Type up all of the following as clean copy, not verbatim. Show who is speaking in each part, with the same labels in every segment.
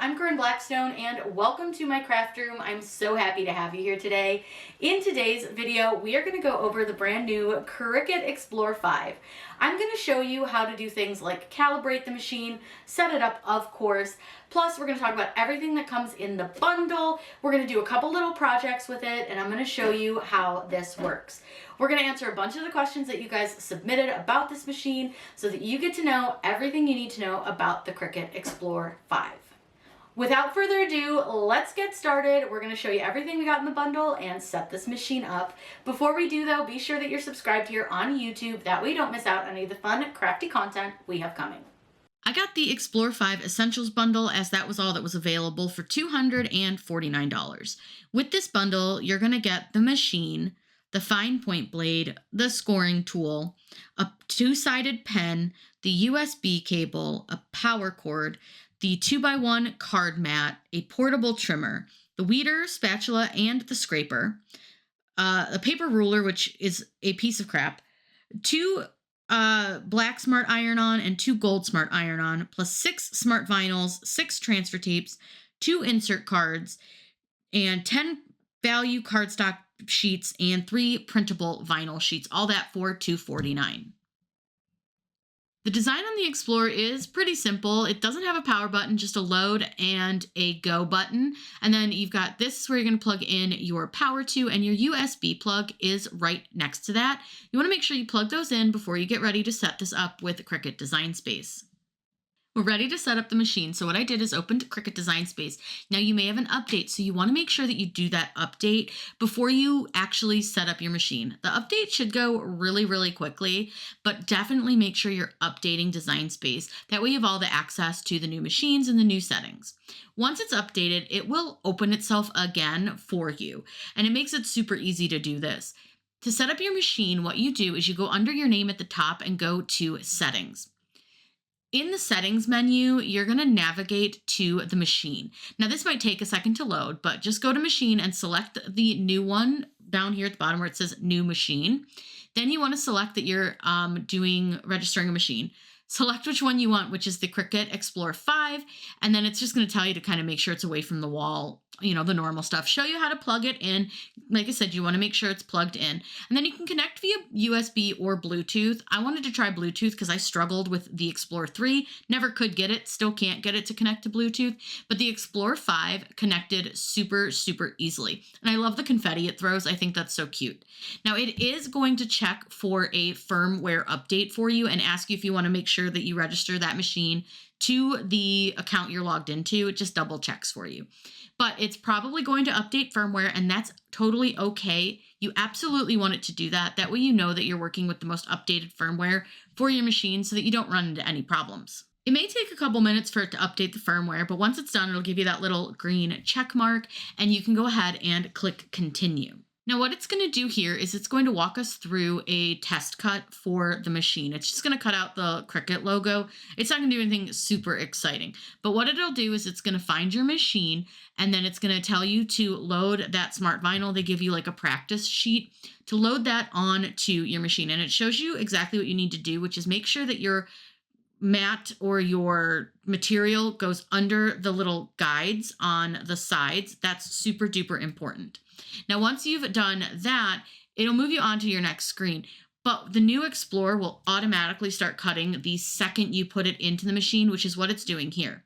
Speaker 1: I'm Corinne Blackstone and welcome to my craft room. I'm so happy to have you here today. In today's video, we are going to go over the brand new Cricut Explore 5. I'm going to show you how to do things like calibrate the machine, set it up, of course. Plus, we're going to talk about everything that comes in the bundle. We're going to do a couple little projects with it, and I'm going to show you how this works. We're going to answer a bunch of the questions that you guys submitted about this machine so that you get to know everything you need to know about the Cricut Explore 5. Without further ado, let's get started. We're going to show you everything we got in the bundle and set this machine up. Before we do though, be sure that you're subscribed here on YouTube. That way you don't miss out on any of the fun, crafty content we have coming. I got the Explore 5 Essentials bundle as that was all that was available for $249. With this bundle, you're going to get the machine, the fine point blade, the scoring tool, a two-sided pen, the USB cable, a power cord, the 2x1 card mat, a portable trimmer, the weeder, spatula, and the scraper, a paper ruler, which is a piece of crap, two black smart iron-on and two gold smart iron-on, plus 6 smart vinyls, 6 transfer tapes, 2 insert cards, and 10 value cardstock sheets, and 3 printable vinyl sheets, all that for $249. The design on the Explorer is pretty simple. It doesn't have a power button, just a load and a go button. And then you've got this where you're going to plug in your power to, and your USB plug is right next to that. You want to make sure you plug those in before you get ready to set this up with Cricut Design Space. We're ready to set up the machine. So what I did is opened Cricut Design Space. Now you may have an update, so you want to make sure that you do that update before you actually set up your machine. The update should go really quickly, but definitely make sure you're updating Design Space. That way you have all the access to the new machines and the new settings. Once it's updated, it will open itself again for you, and it makes it super easy to do this. To set up your machine, what you do is you go under your name at the top and go to Settings. In the settings menu, you're going to navigate to the machine. Now this might take a second to load, but just go to machine and select the new one down here at the bottom where it says new machine. Then you want to select that you're registering a machine. Select which one you want, which is the Cricut Explore 5, and then it's just going to tell you to kind of make sure it's away from the wall, you know, the normal stuff. Show you how to plug it in. Like I said, you want to make sure it's plugged in. And then you can connect via USB or Bluetooth. I wanted to try Bluetooth because I struggled with the Explore 3. Never could get it, still can't get it to connect to Bluetooth. But the Explore 5 connected super easily. And I love the confetti it throws. I think that's so cute. Now it is going to check for a firmware update for you and ask you if you want to make sure that you register that machine to the account you're logged into. It just double checks for you. But it's probably going to update firmware, and that's totally okay. You absolutely want it to do that. That way you know that you're working with the most updated firmware for your machine so that you don't run into any problems. It may take a couple minutes for it to update the firmware, but once it's done, it'll give you that little green check mark, and you can go ahead and click Continue. Now what it's going to do here is it's going to walk us through a test cut for the machine. It's just going to cut out the Cricut logo. It's not going to do anything super exciting. But what it'll do is it's going to find your machine, and then it's going to tell you to load that smart vinyl. They give you like a practice sheet to load that onto your machine. And it shows you exactly what you need to do, which is make sure that your mat or your material goes under the little guides on the sides. That's super duper important. Now, once you've done that, it'll move you on to your next screen. But the new Explorer will automatically start cutting the second you put it into the machine, which is what it's doing here.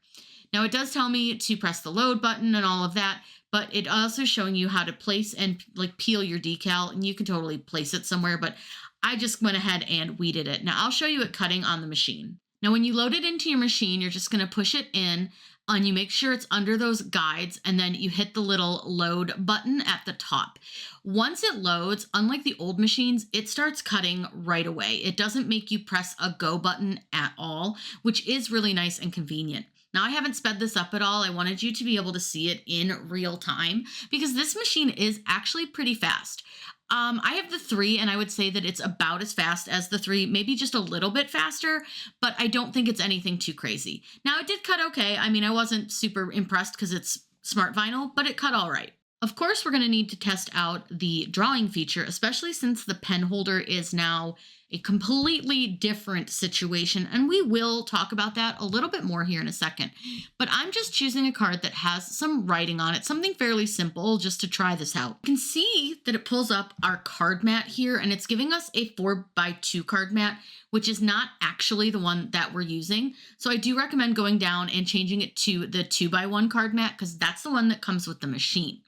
Speaker 1: Now, it does tell me to press the load button and all of that, but it also showing you how to place and like peel your decal, and you can totally place it somewhere, but I just went ahead and weeded it. Now, I'll show you it cutting on the machine. Now, when you load it into your machine, you're just going to push it in, and you make sure it's under those guides, and then you hit the little load button at the top. Once it loads, unlike the old machines, it starts cutting right away. It doesn't make you press a go button at all, which is really nice and convenient. Now, I haven't sped this up at all. I wanted you to be able to see it in real time because this machine is actually pretty fast. I have the 3, and I would say that it's about as fast as the 3, maybe just a little bit faster, but I don't think it's anything too crazy. Now, it did cut okay. I mean, I wasn't super impressed because it's smart vinyl, but it cut all right. Of course, we're going to need to test out the drawing feature, especially since the pen holder is now a completely different situation. And we will talk about that a little bit more here in a second. But I'm just choosing a card that has some writing on it, something fairly simple just to try this out. You can see that it pulls up our card mat here, and it's giving us a 4x2 card mat, which is not actually the one that we're using. So I do recommend going down and changing it to the 2x1 card mat because that's the one that comes with the machine.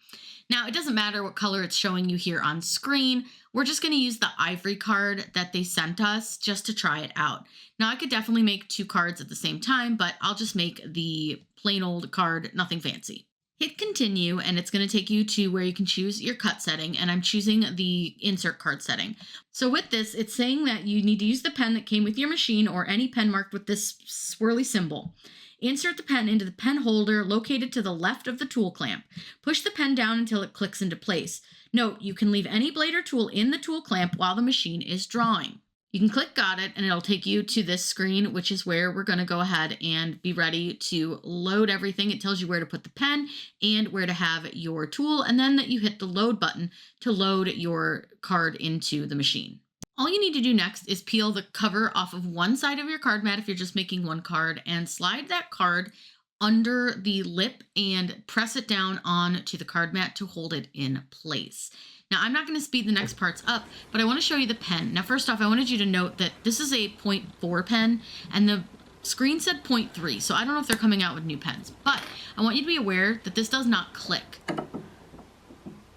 Speaker 1: Now, it doesn't matter what color it's showing you here on screen. We're just going to use the ivory card that they sent us just to try it out. Now, I could definitely make 2 cards at the same time, but I'll just make the plain old card, nothing fancy. Hit continue, and it's going to take you to where you can choose your cut setting, and I'm choosing the insert card setting. So with this, it's saying that you need to use the pen that came with your machine or any pen marked with this swirly symbol. Insert the pen into the pen holder located to the left of the tool clamp. Push the pen down until it clicks into place. Note, you can leave any blade or tool in the tool clamp while the machine is drawing. You can click Got It, and it'll take you to this screen, which is where we're going to go ahead and be ready to load everything. It tells you where to put the pen and where to have your tool, and then that you hit the load button to load your card into the machine. All you need to do next is peel the cover off of one side of your card mat if you're just making one card, and slide that card under the lip and press it down onto the card mat to hold it in place. Now, I'm not going to speed the next parts up, but I want to show you the pen. Now, first off, I wanted you to note that this is a 0.4 pen, and the screen said 0.3, so I don't know if they're coming out with new pens, but I want you to be aware that this does not click.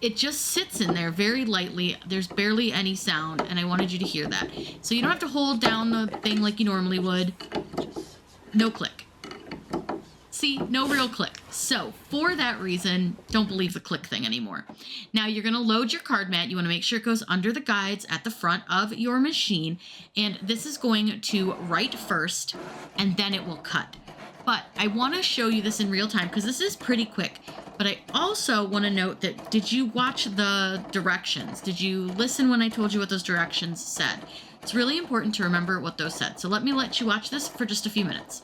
Speaker 1: It just sits in there very lightly. There's barely any sound, and I wanted you to hear that. So you don't have to hold down the thing like you normally would. No click. See, no real click. So for that reason, don't believe the click thing anymore. Now you're going to load your card mat. You want to make sure it goes under the guides at the front of your machine, and this is going to write first, and then it will cut. But I want to show you this in real time because this is pretty quick. But I also want to note that, did you watch the directions? Did you listen when I told you what those directions said? It's really important to remember what those said. So let me let you watch this for just a few minutes.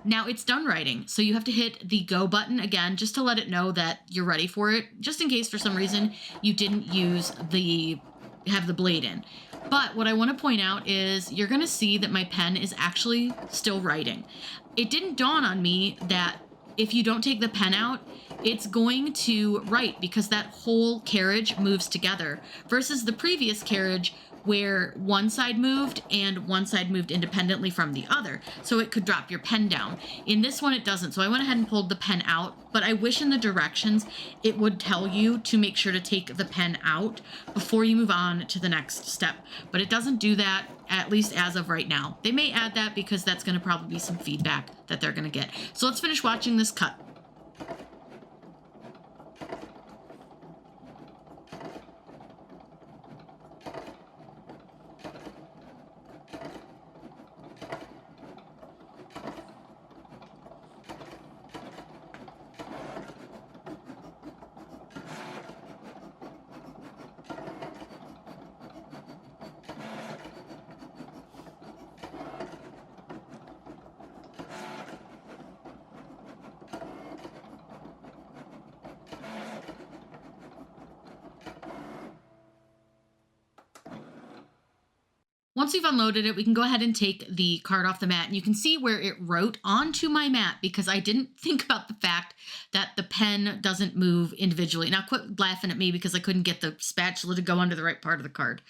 Speaker 1: Now it's done writing, so you have to hit the go button again just to let it know that you're ready for it, just in case for some reason you didn't have the blade in. But what I want to point out is you're going to see that my pen is actually still writing. It didn't dawn on me that if you don't take the pen out, it's going to write because that whole carriage moves together versus the previous carriage where one side moved and one side moved independently from the other. So it could drop your pen down. In this one, it doesn't. So I went ahead and pulled the pen out, but I wish in the directions it would tell you to make sure to take the pen out before you move on to the next step. But it doesn't do that, at least as of right now. They may add that because that's going to probably be some feedback that they're going to get. So let's finish watching this cut. Once we've unloaded it, we can go ahead and take the card off the mat, and you can see where it wrote onto my mat because I didn't think about the fact that the pen doesn't move individually. Now quit laughing at me because I couldn't get the spatula to go under the right part of the card.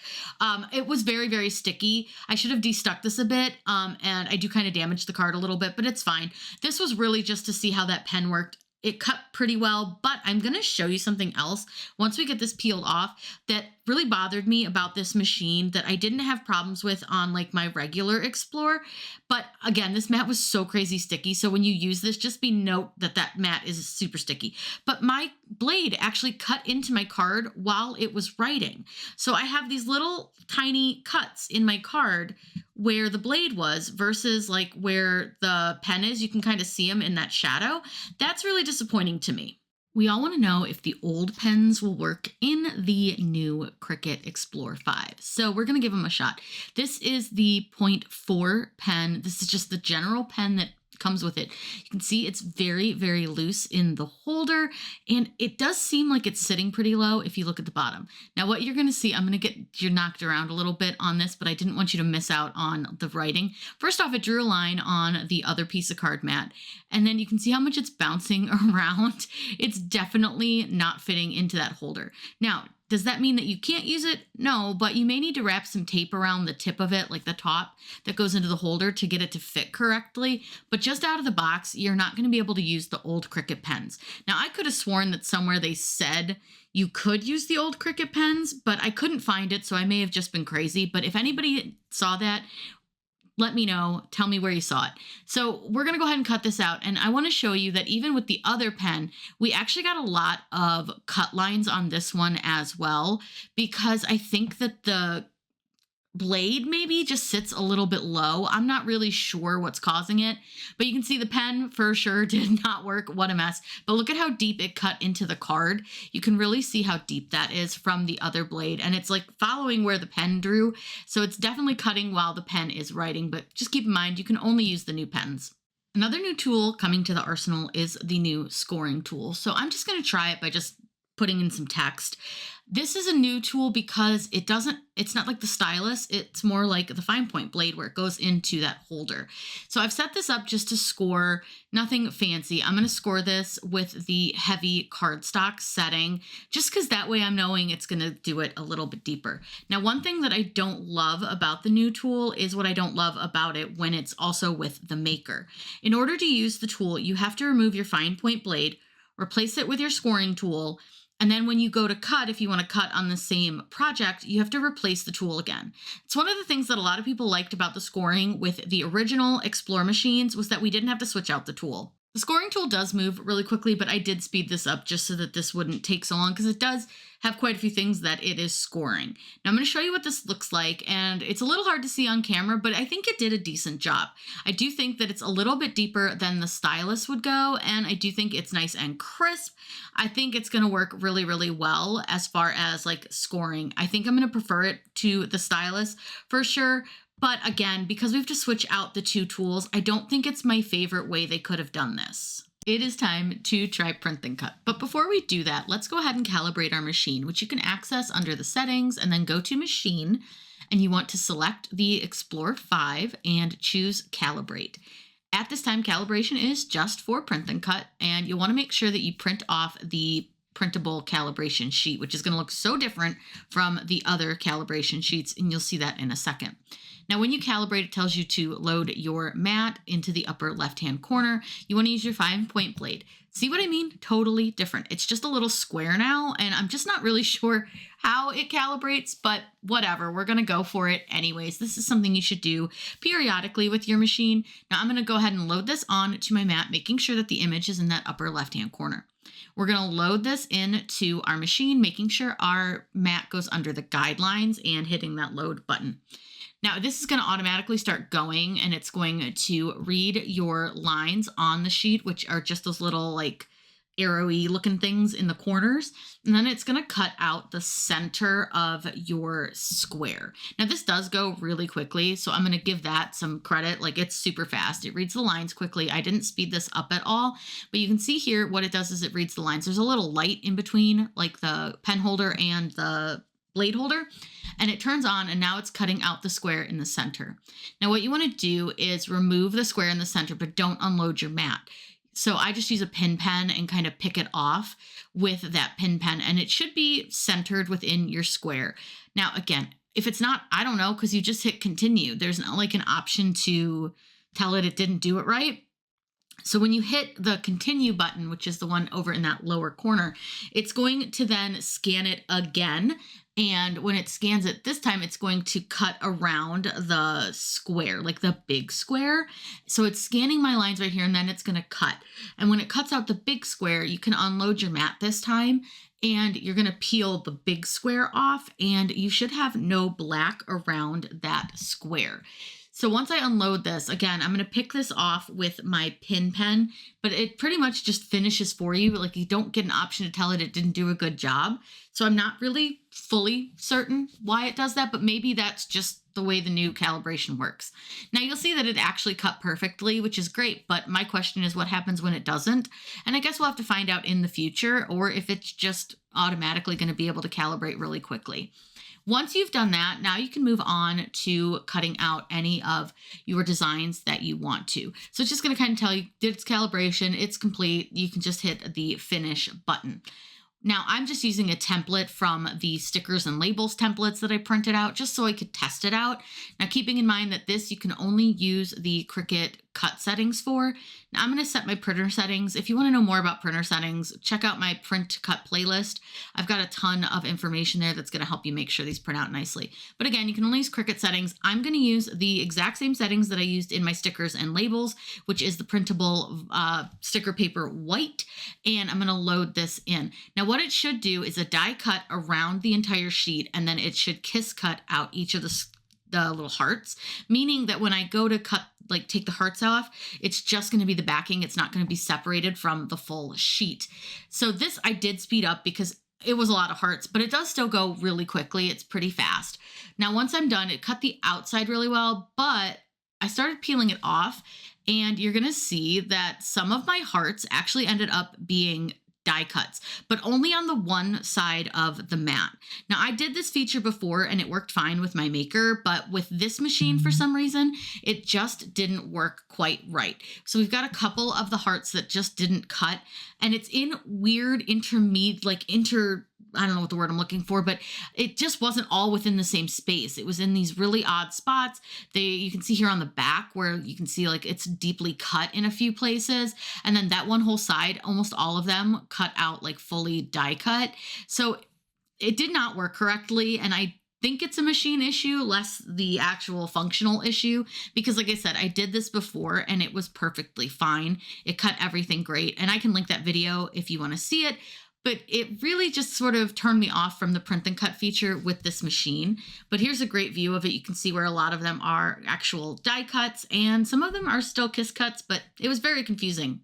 Speaker 1: It was very, very sticky. I should have de-stuck this a bit, and I do kind of damage the card a little bit, but it's fine. This was really just to see how that pen worked. It cut pretty well, but I'm going to show you something else once we get this peeled off that really bothered me about this machine that I didn't have problems with on like my regular Explore. But again, this mat was so crazy sticky. So when you use this, just be note that that mat is super sticky. But my blade actually cut into my card while it was writing. So I have these little tiny cuts in my card where the blade was versus like where the pen is. You can kind of see them in that shadow. That's really disappointing to me. We all want to know if the old pens will work in the new Cricut Explore 5. So we're going to give them a shot. This is the .4 pen. This is just the general pen that comes with it. You can see it's very, very loose in the holder, and it does seem like it's sitting pretty low if you look at the bottom. Now what you're going to see, I'm going to get you knocked around a little bit on this, but I didn't want you to miss out on the writing. First off, it drew a line on the other piece of card mat, and then you can see how much it's bouncing around. It's definitely not fitting into that holder. Now, does that mean that you can't use it? No, but you may need to wrap some tape around the tip of it, like the top that goes into the holder, to get it to fit correctly. But just out of the box, you're not going to be able to use the old Cricut pens. Now, I could have sworn that somewhere they said you could use the old Cricut pens, but I couldn't find it, so I may have just been crazy. But if anybody saw that, let me know. Tell me where you saw it. So we're going to go ahead and cut this out. And I want to show you that even with the other pen, we actually got a lot of cut lines on this one as well, because I think that the blade maybe just sits a little bit low. I'm not really sure what's causing it, but you can see the pen for sure did not work. What a mess. But look at how deep it cut into the card. You can really see how deep that is from the other blade, and it's like following where the pen drew. So it's definitely cutting while the pen is writing, but just keep in mind, you can only use the new pens. Another new tool coming to the arsenal is the new scoring tool. So I'm just going to try it by just putting in some text. This is a new tool because it's not like the stylus, it's more like the fine point blade where it goes into that holder. So I've set this up just to score, nothing fancy. I'm going to score this with the heavy cardstock setting, just because that way I'm knowing it's going to do it a little bit deeper. Now, one thing that I don't love about the new tool is what I don't love about it when it's also with the maker. In order to use the tool, you have to remove your fine point blade, replace it with your scoring tool, and then when you go to cut, if you want to cut on the same project, you have to replace the tool again. It's one of the things that a lot of people liked about the scoring with the original Explore machines was that we didn't have to switch out the tool. The scoring tool does move really quickly, but I did speed this up just so that this wouldn't take so long, because it does have quite a few things that it is scoring. Now I'm going to show you what this looks like, and it's a little hard to see on camera, but I think it did a decent job. I do think that it's a little bit deeper than the stylus would go, and I do think it's nice and crisp. I think it's going to work really, really well as far as like scoring. I think I'm going to prefer it to the stylus for sure. But again, because we have to switch out the two tools, I don't think it's my favorite way they could have done this. It is time to try print and cut. But before we do that, let's go ahead and calibrate our machine, which you can access under the settings and then go to machine, and you want to select the Explore 5 and choose calibrate. At this time, calibration is just for print and cut, and you'll want to make sure that you print off the printable calibration sheet, which is going to look so different from the other calibration sheets, and you'll see that in a second. Now, when you calibrate, it tells you to load your mat into the upper left-hand corner. You want to use your fine point blade. See what I mean? Totally different. It's just a little square now, and I'm just not really sure how it calibrates, but whatever. We're going to go for it anyways. This is something you should do periodically with your machine. Now, I'm going to go ahead and load this on to my mat, making sure that the image is in that upper left-hand corner. We're going to load this into our machine, making sure our mat goes under the guidelines and hitting that load button. Now, this is going to automatically start going, and it's going to read your lines on the sheet, which are just those little like arrowy looking things in the corners. And then it's going to cut out the center of your square. Now, this does go really quickly, so I'm going to give that some credit. Like, it's super fast. It reads the lines quickly. I didn't speed this up at all, but you can see here what it does is it reads the lines. There's a little light in between, like the pen holder and the blade holder, and it turns on, and now it's cutting out the square in the center. Now, what you want to do is remove the square in the center, but don't unload your mat. So I just use a pin pen and kind of pick it off with that pin pen, and it should be centered within your square. Now, again, if it's not, I don't know, because you just hit continue. There's not like an option to tell it didn't do it right. So when you hit the continue button, which is the one over in that lower corner, it's going to then scan it again. And when it scans it this time, it's going to cut around the square, like the big square. So it's scanning my lines right here, and then it's going to cut. And when it cuts out the big square, you can unload your mat this time, and you're going to peel the big square off, and you should have no black around that square. So once I unload this, again, I'm going to pick this off with my pin pen, but it pretty much just finishes for you. Like you don't get an option to tell it didn't do a good job. So I'm not really fully certain why it does that, but maybe that's just the way the new calibration works. Now you'll see that it actually cut perfectly, which is great, but my question is what happens when it doesn't? And I guess we'll have to find out in the future, or if it's just automatically going to be able to calibrate really quickly. Once you've done that, now you can move on to cutting out any of your designs that you want to. So it's just going to kind of tell you it's calibration, it's complete. You can just hit the finish button. Now I'm just using a template from the stickers and labels templates that I printed out just so I could test it out. Now keeping in mind that this you can only use the Cricut cut settings for. Now I'm going to set my printer settings. If you want to know more about printer settings, check out my print cut playlist. I've got a ton of information there that's going to help you make sure these print out nicely. But again, you can only use Cricut settings. I'm going to use the exact same settings that I used in my stickers and labels, which is the printable sticker paper white. And I'm going to load this in. Now what it should do is a die cut around the entire sheet, and then it should kiss cut out each of the little hearts, meaning that when I go to cut, like take the hearts off, it's just going to be the backing. It's not going to be separated from the full sheet. So this I did speed up because it was a lot of hearts, but it does still go really quickly. It's pretty fast. Now, once I'm done, it cut the outside really well, but I started peeling it off, and you're going to see that some of my hearts actually ended up being die cuts, but only on the one side of the mat. Now I did this feature before and it worked fine with my maker, but with this machine for some reason, it just didn't work quite right. So we've got a couple of the hearts that just didn't cut, and it's in weird I don't know what the word I'm looking for, but it just wasn't all within the same space. It was in these really odd spots. You can see here on the back where you can see like it's deeply cut in a few places. And then that one whole side, almost all of them cut out like fully die cut. So it did not work correctly. And I think it's a machine issue, less the actual functional issue, because like I said, I did this before and it was perfectly fine. It cut everything great. And I can link that video if you want to see it. But it really just sort of turned me off from the print and cut feature with this machine. But here's a great view of it. You can see where a lot of them are actual die cuts and some of them are still kiss cuts, but it was very confusing.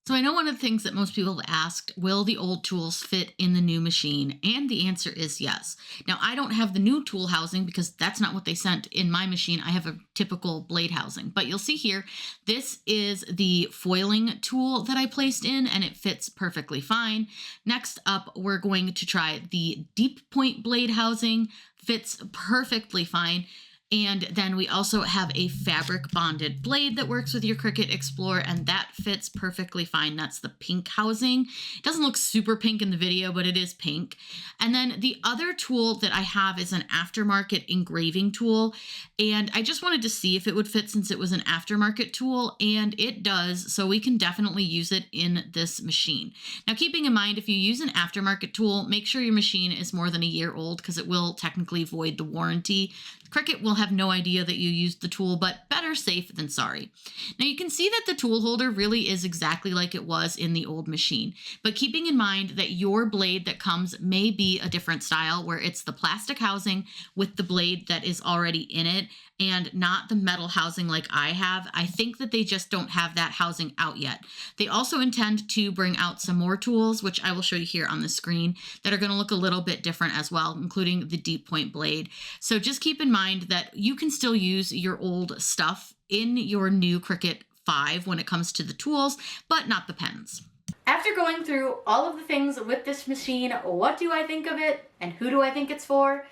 Speaker 1: So I know one of the things that most people have asked, will the old tools fit in the new machine? And the answer is yes. Now I don't have the new tool housing because that's not what they sent in my machine. I have a typical blade housing, but you'll see here, this is the foiling tool that I placed in and it fits perfectly fine. Next up, we're going to try the deep point blade housing, fits perfectly fine. And then we also have a fabric bonded blade that works with your Cricut Explore, and that fits perfectly fine. That's the pink housing. It doesn't look super pink in the video, but it is pink. And then the other tool that I have is an aftermarket engraving tool. And I just wanted to see if it would fit since it was an aftermarket tool, and it does. So we can definitely use it in this machine. Now, keeping in mind, if you use an aftermarket tool, make sure your machine is more than a year old because it will technically void the warranty. Cricut will have no idea that you used the tool, but better safe than sorry. Now you can see that the tool holder really is exactly like it was in the old machine, but keeping in mind that your blade that comes may be a different style where it's the plastic housing with the blade that is already in it and not the metal housing like I have. I think that they just don't have that housing out yet. They also intend to bring out some more tools, which I will show you here on the screen, that are going to look a little bit different as well, including the deep point blade. So just keep in mind that you can still use your old stuff in your new Cricut 5 when it comes to the tools, but not the pens. After going through all of the things with this machine, what do I think of it and who do I think it's for?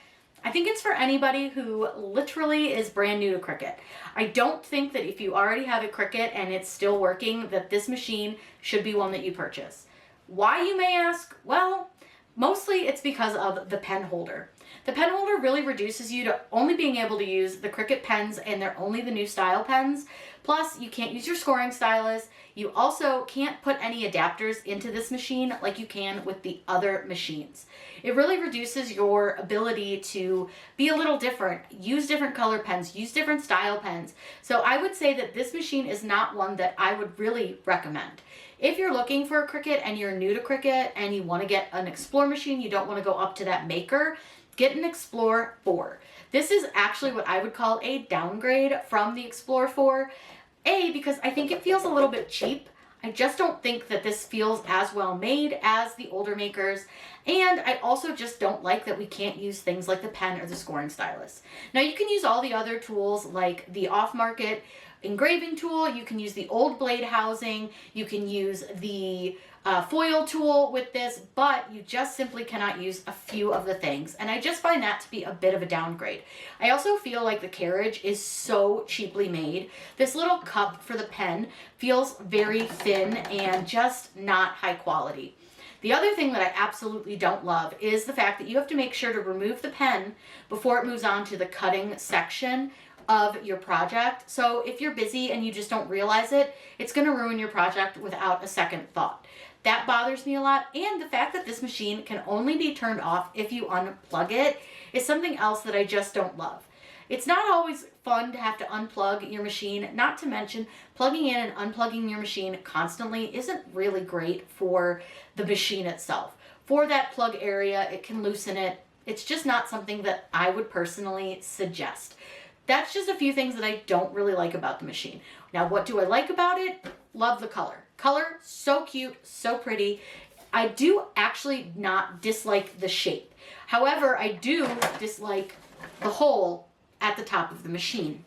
Speaker 1: I think it's for anybody who literally is brand new to Cricut. I don't think that if you already have a Cricut and it's still working, that this machine should be one that you purchase. Why, you may ask? Well, mostly it's because of the pen holder. The pen holder really reduces you to only being able to use the Cricut pens, and they're only the new style pens. Plus, you can't use your scoring stylus. You also can't put any adapters into this machine like you can with the other machines. It really reduces your ability to be a little different, use different color pens, use different style pens. So I would say that this machine is not one that I would really recommend. If you're looking for a Cricut and you're new to Cricut and you want to get an Explore machine, you don't want to go up to that maker, get an Explore 4. This is actually what I would call a downgrade from the Explore 4. Because I think it feels a little bit cheap. I just don't think that this feels as well made as the older makers. And I also just don't like that we can't use things like the pen or the scoring stylus. Now you can use all the other tools like the off-market engraving tool, you can use the old blade housing, you can use the foil tool with this, but you just simply cannot use a few of the things. And I just find that to be a bit of a downgrade. I also feel like the carriage is so cheaply made. This little cup for the pen feels very thin and just not high quality. The other thing that I absolutely don't love is the fact that you have to make sure to remove the pen before it moves on to the cutting section of your project. So if you're busy and you just don't realize it, it's going to ruin your project without a second thought. That bothers me a lot, and the fact that this machine can only be turned off if you unplug it is something else that I just don't love. It's not always fun to have to unplug your machine, not to mention plugging in and unplugging your machine constantly isn't really great for the machine itself. For that plug area, it can loosen it. It's just not something that I would personally suggest. That's just a few things that I don't really like about the machine. Now, what do I like about it? Love the color. Color, so cute, so pretty. I do actually not dislike the shape. However, I do dislike the hole at the top of the machine.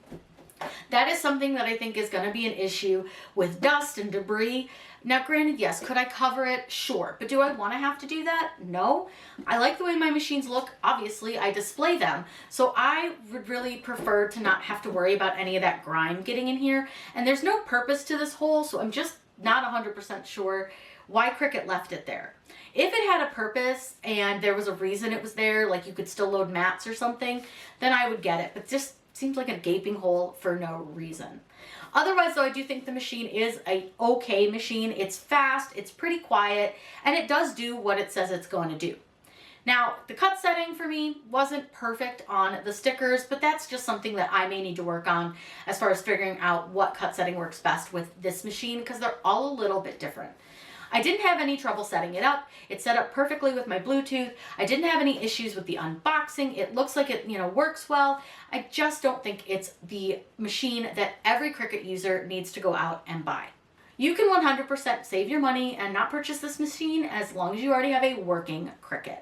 Speaker 1: That is something that I think is going to be an issue with dust and debris. Now, granted, yes, could I cover it? Sure. But do I want to have to do that? No. I like the way my machines look. Obviously, I display them. So I would really prefer to not have to worry about any of that grime getting in here. And there's no purpose to this hole, so I'm just not 100% sure why Cricut left it there. If it had a purpose and there was a reason it was there, like you could still load mats or something, then I would get it. But just seems like a gaping hole for no reason. Otherwise, though, I do think the machine is a okay machine. It's fast, it's pretty quiet, and it does do what it says it's going to do. Now, the cut setting for me wasn't perfect on the stickers, but that's just something that I may need to work on as far as figuring out what cut setting works best with this machine, because they're all a little bit different. I didn't have any trouble setting it up. It's set up perfectly with my Bluetooth. I didn't have any issues with the unboxing. It looks like it, works well. I just don't think it's the machine that every Cricut user needs to go out and buy. You can 100% save your money and not purchase this machine as long as you already have a working Cricut.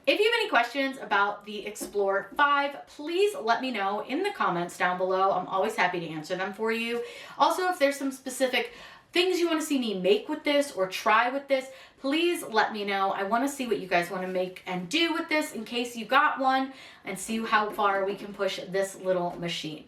Speaker 1: If you have any questions about the Explore 5, please let me know in the comments down below. I'm always happy to answer them for you. Also, if there's some specific things you want to see me make with this or try with this, please let me know. I want to see what you guys want to make and do with this in case you got one, and see how far we can push this little machine.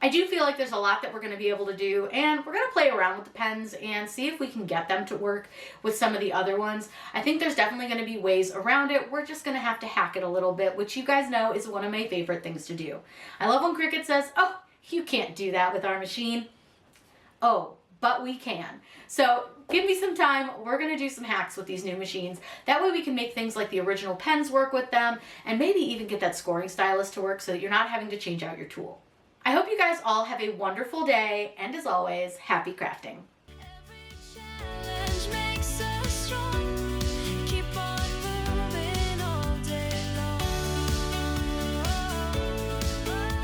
Speaker 1: I do feel like there's a lot that we're going to be able to do, and we're going to play around with the pens and see if we can get them to work with some of the other ones. I think there's definitely going to be ways around it. We're just going to have to hack it a little bit, which you guys know is one of my favorite things to do. I love when Cricut says, oh, you can't do that with our machine. Oh, but we can. So give me some time. We're going to do some hacks with these new machines. That way we can make things like the original pens work with them, and maybe even get that scoring stylus to work so that you're not having to change out your tool. I hope you guys all have a wonderful day, and as always, happy crafting.